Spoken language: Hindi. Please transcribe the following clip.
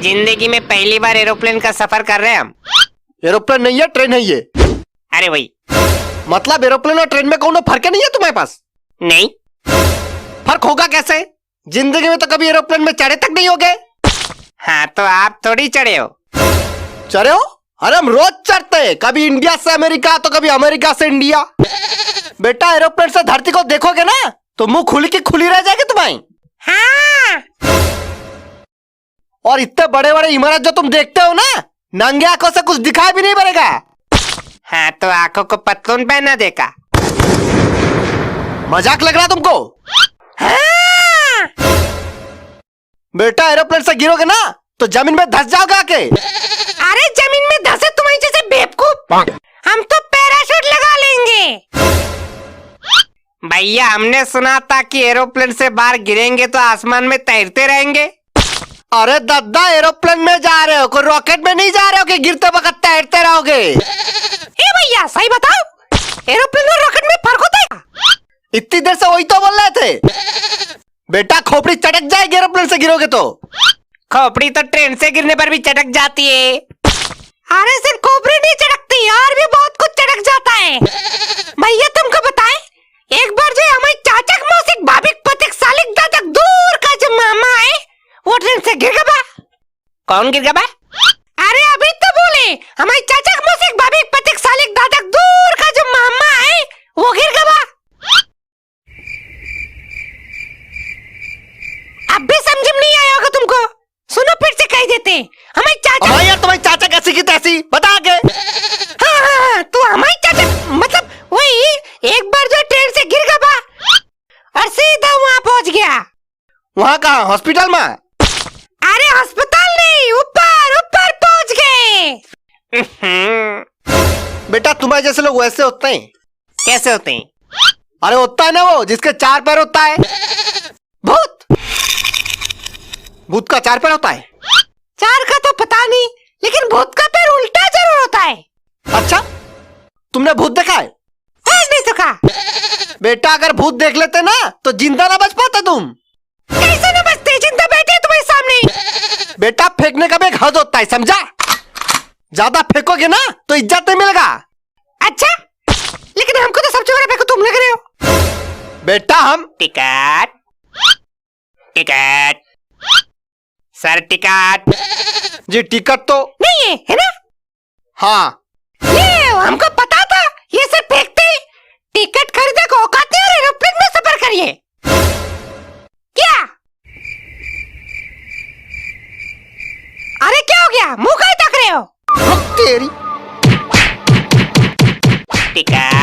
जिंदगी में पहली बार एरोप्लेन का सफर कर रहे हैं हम। एरोप्लेन नहीं है, ट्रेन है ये। अरे वही। मतलब एरोप्लेन और ट्रेन में कोनो फर्क नहीं है तुम्हारे पास? नहीं। फर्क होगा कैसे? जिंदगी में तो कभी एरोप्लेन में चढ़े तक नहीं हो गए। हाँ तो आप थोड़ी चढ़े हो। चढ़े हो? अरे हम रोज चढ़ते हैं, कभी इंडिया से अमेरिका तो कभी अमेरिका से इंडिया। बेटा एरोप्लेन से धरती को देखोगे ना तो मुंह खुली की खुली रह जाएगी तुम्हारी। हाँ। और इतने बड़े बड़े इमारत जो तुम देखते हो ना, नंगे आंखों से कुछ दिखाई भी नहीं पड़ेगा। हाँ तो आंखों को पतलून पहना देखा। मजाक लग रहा तुमको? हाँ। बेटा एरोप्लेन से गिरोगे ना तो जमीन में धस जाओगे आके। अरे जमीन में धसे तुम्हारी जैसे बेवकूफ, हम तो पैराशूट लगा लेंगे। भैया हमने सुना था कि एरोप्लेन से बाहर गिरेंगे तो आसमान में तैरते रहेंगे। अरे दादा एरोप्लेन में जा रहे हो, कोई रॉकेट में नहीं जा रहे हो कि गिरते वक्त तैरते रहोगे। ए भैया सही बताओ, एरोप्लेन और रॉकेट में फर्क होता है? इतनी देर से वही तो बोल रहे थे। बेटा खोपड़ी चटक जाएगी एरोप्लेन से गिरोगे तो। खोपड़ी तो ट्रेन से गिरने पर भी चटक जाती है। अरे सिर्फ खोपड़ी नहीं चटकती, और भी बहुत कुछ चटक जाता है। भैया तुमको बताए, एक बार जो हमारे चाचक मौसिक भाभिक पतिक सालिक दादक दूर का जो मामा है वो ट्रेन से गिर गया। कौन गिर गया? अरे अभी तो बोले, हमारे चाचक मौसिक भाभिक पतिक सालिक दादक दूर का जो मामा है वो गिर गया। अब भी समझ में नहीं आया होगा तुमको, सुनो फिर से कह देते। हमारे चाचा यार तुम्हारी चाचा कैसी की तैसी बता आगे। हाँ, तो हमारे चाचा मतलब वही एक बार जो ट्रेन से गिर गया और सीधा वहाँ पहुँच गया। वहाँ कहाँ? हॉस्पिटल में? अरे अस्पताल नहीं, ऊपर ऊपर पहुँच गए। बेटा तुम्हारे जैसे लोग वैसे होते हैं। कैसे होते हैं? अरे होता है ना वो जिसके 4 पैर होता है, भूत। भूत का 4 पैर होता है। 4 का तो पता नहीं, लेकिन भूत का पैर उल्टा जरूर होता है। अच्छा तुमने भूत देखा है? नहीं तो का। बेटा अगर भूत देख लेते ना तो जिंदा ना बच पाते तुम। कैसे न बचते, जिंदा बैठे तुम्हारे सामने। बेटा फेंकने का भी एक हद होता है, समझा? ज्यादा फेंकोगे ना तो इज्जत नहीं मिलेगा। अच्छा लेकिन हमको तो सबसे बड़ा फेंको तुम लग रहे हो। बेटा हम टिकट टिकट सर टिकट। जी टिकट तो नहीं है ना? हाँ ये हमको पता था, ये सब फेंकते। टिकट खरीदे को औकात नहीं और एरोप्लेन में सफर करिए क्या? अरे क्या हो गया, मुंह काहे ताक रहे हो? तेरी टिकट